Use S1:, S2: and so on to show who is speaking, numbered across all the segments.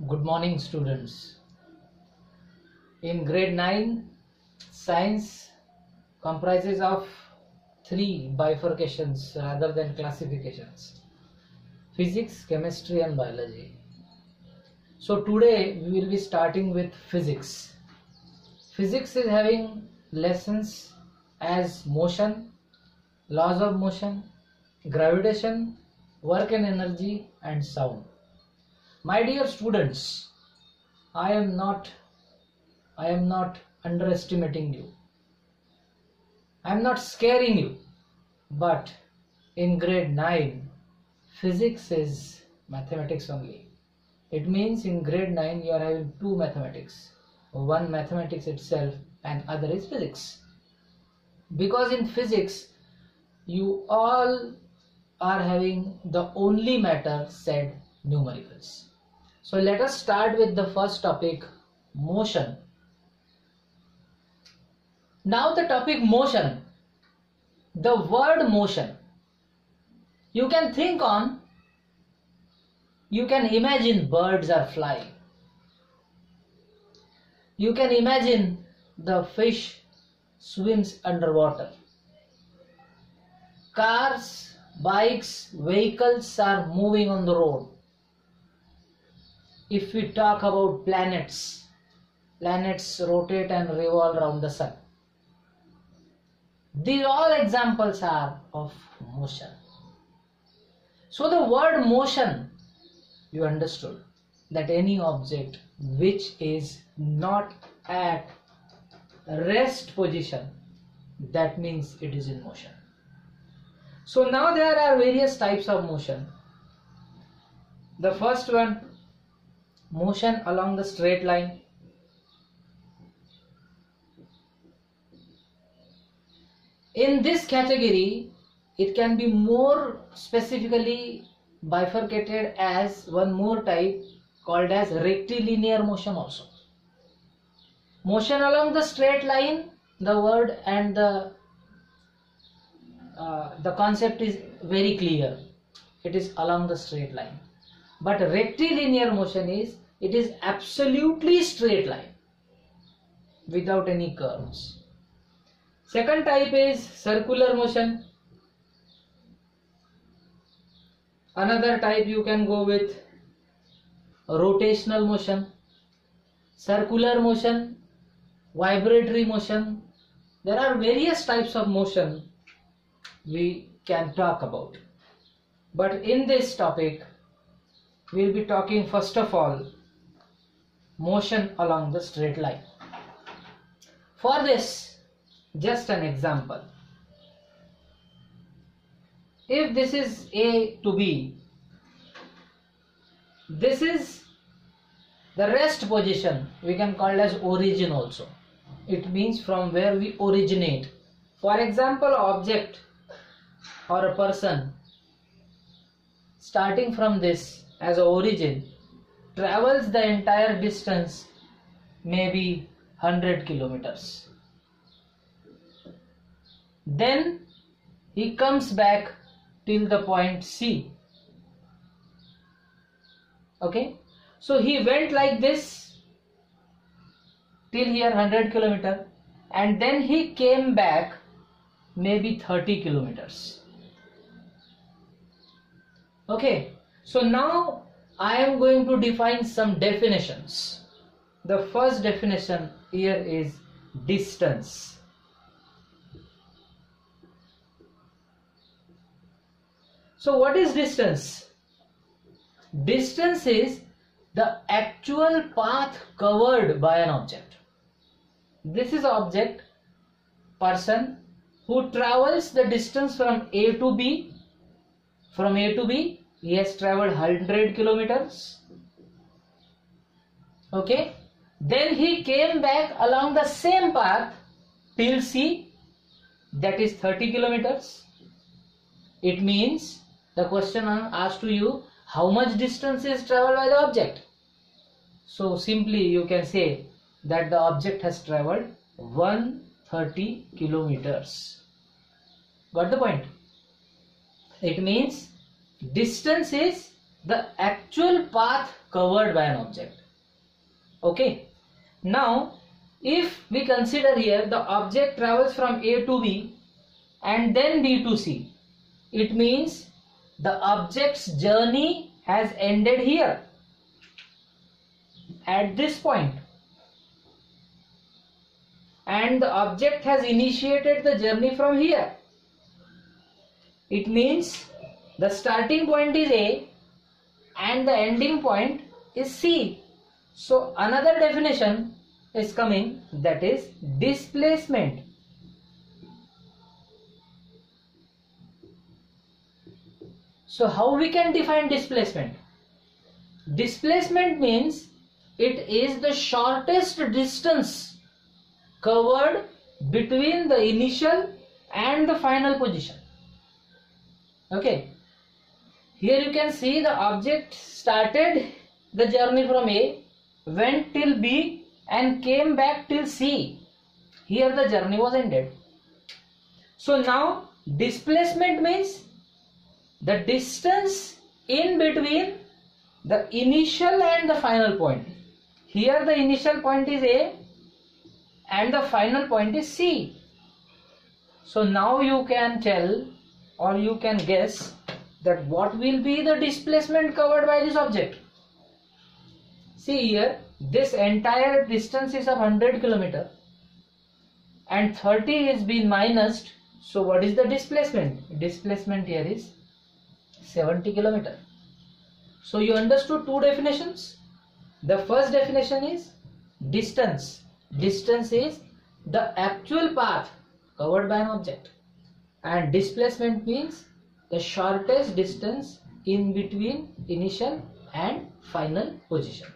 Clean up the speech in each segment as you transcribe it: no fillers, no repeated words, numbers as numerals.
S1: Good morning, students. In grade 9, science comprises of 3 bifurcations rather than classifications: physics, chemistry and biology. So today we will be starting with physics. Physics is having lessons as motion, laws of motion, gravitation, work and energy and sound. My dear students, I am not underestimating you. I am not scaring you. But in grade 9, physics is mathematics only. It means in grade 9 you are having 2 mathematics. One mathematics itself and other is physics. Because in physics you all are having the only matter said numericals. So let us start with the first topic, motion. Now the topic motion, the word motion, you can imagine birds are flying. You can imagine the fish swims underwater. Cars, bikes, vehicles are moving on the road. If we talk about planets rotate and revolve around the sun. These all examples are of motion. So the word motion, you understood that any object which is not at rest position, that means it is in motion. So now there are various types of motion. The first one, motion along the straight line. In this category, it can be more specifically bifurcated as one more type called as rectilinear motion also. Motion along the straight line, the word and the concept is very clear. It is along the straight line. But rectilinear motion is, it is absolutely straight line without any curves. Second type is circular motion. Another type you can go with rotational motion, circular motion, vibratory motion. There are various types of motion we can talk about. But in this topic, we will be talking first of all motion along the straight line. For this, just an example. If this is A to B, this is the rest position, we can call it as origin also. It means from where we originate. For example, object or a person starting from this as a origin travels the entire distance, maybe 100 kilometers. Then he comes back till the point C. Okay, so he went like this till here 100 kilometers and then he came back maybe 30 kilometers. Okay, so now I am going to define some definitions. The first definition here is distance. So what is distance? Distance is the actual path covered by an object. This is object, person who travels the distance from A to B. From A to B, he has traveled 100 kilometers. Okay. Then he came back along the same path till C, that is 30 kilometers. It means the question asked to you, how much distance is traveled by the object? So simply you can say that the object has traveled 130 kilometers. Got the point? It means distance is the actual path covered by an object. Okay. Now, if we consider here the object travels from A to B and then B to C, it means the object's journey has ended here at this point, and the object has initiated the journey from here. It means the starting point is A and the ending point is C. So another definition is coming, that is displacement. So how we can define displacement? Displacement means it is the shortest distance covered between the initial and the final position. Okay. Here you can see the object started the journey from A, went till B and came back till C. Here the journey was ended. So now displacement means the distance in between the initial and the final point. Here the initial point is A and the final point is C. So now you can tell or you can guess that what will be the displacement covered by this object. See here, this entire distance is of 100 km and 30 is being minused. So what is the displacement? Displacement here is 70 km. So you understood two definitions. The first definition is distance. Distance is the actual path covered by an object, and displacement means the shortest distance in between initial and final position.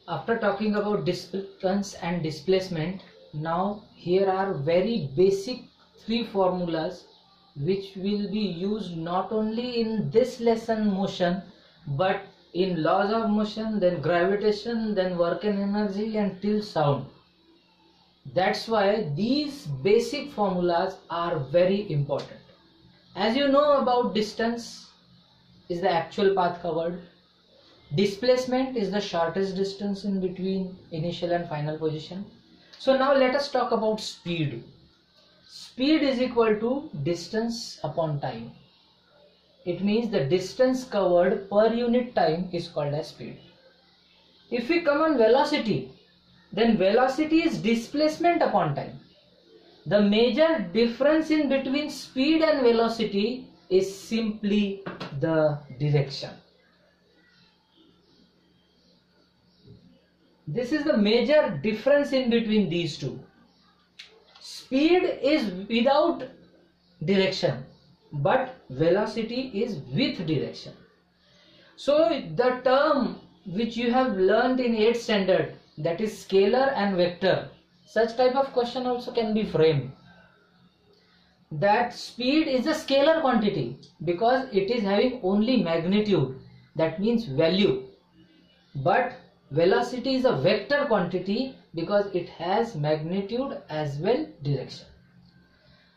S1: After talking about distance and displacement, now here are very basic three formulas which will be used not only in this lesson motion but in laws of motion, then gravitation, then work and energy, and till sound. That's why these basic formulas are very important. As you know about distance is the actual path covered. Displacement is the shortest distance in between initial and final position. So now let us talk about speed. Speed is equal to distance upon time. It means the distance covered per unit time is called as speed. If we come on velocity, then velocity is displacement upon time. The major difference in between speed and velocity is simply the direction. This is the major difference in between these two. Speed is without direction, but velocity is with direction. So the term which you have learned in 8th standard, that is scalar and vector, such type of question also can be framed. That speed is a scalar quantity because it is having only magnitude, that means value, but velocity is a vector quantity because it has magnitude as well direction.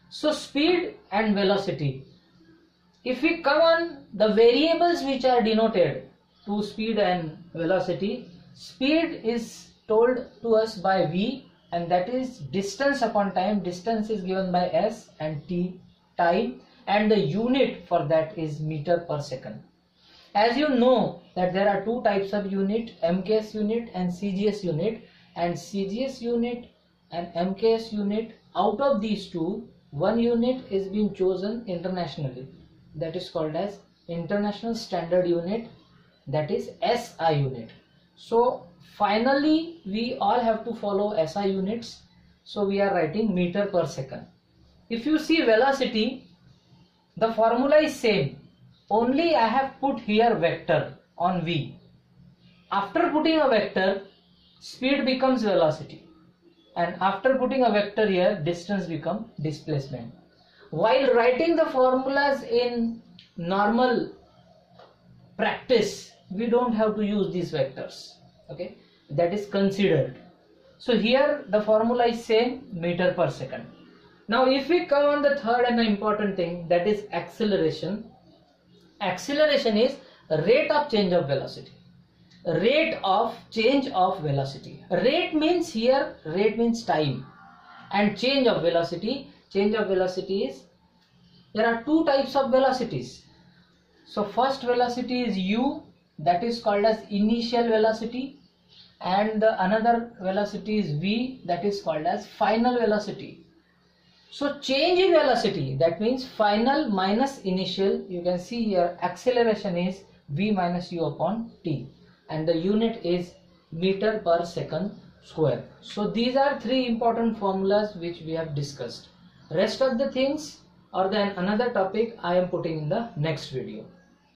S1: So speed and velocity. If we come on the variables which are denoted to speed and velocity, speed is told to us by V, and that is distance upon time. Distance is given by S and T, time, and the unit for that is meter per second. As you know that there are two types of unit, MKS unit and CGS unit, and CGS unit and MKS unit, out of these two, one unit is being chosen internationally, that is called as International Standard Unit, that is SI unit. So finally we all have to follow SI units, so we are writing meter per second. If you see velocity, the formula is same, only I have put here vector on V. After putting a vector, speed becomes velocity, and after putting a vector here, distance becomes displacement. While writing the formulas in normal practice, we don't have to use these vectors, okay, that is considered. So here the formula is same, meter per second. Now if we come on the third and the important thing, that is acceleration. Acceleration is rate of change of velocity. Rate of change of velocity. Rate means here, rate means time, and change of velocity. Change of velocity is, there are two types of velocities. So first velocity is u, that is called as initial velocity, and the another velocity is v, that is called as final velocity. So change in velocity, that means final minus initial. You can see here acceleration is v minus u upon t, and the unit is meter per second square. So these are three important formulas which we have discussed. Rest of the things or then another topic I am putting in the next video.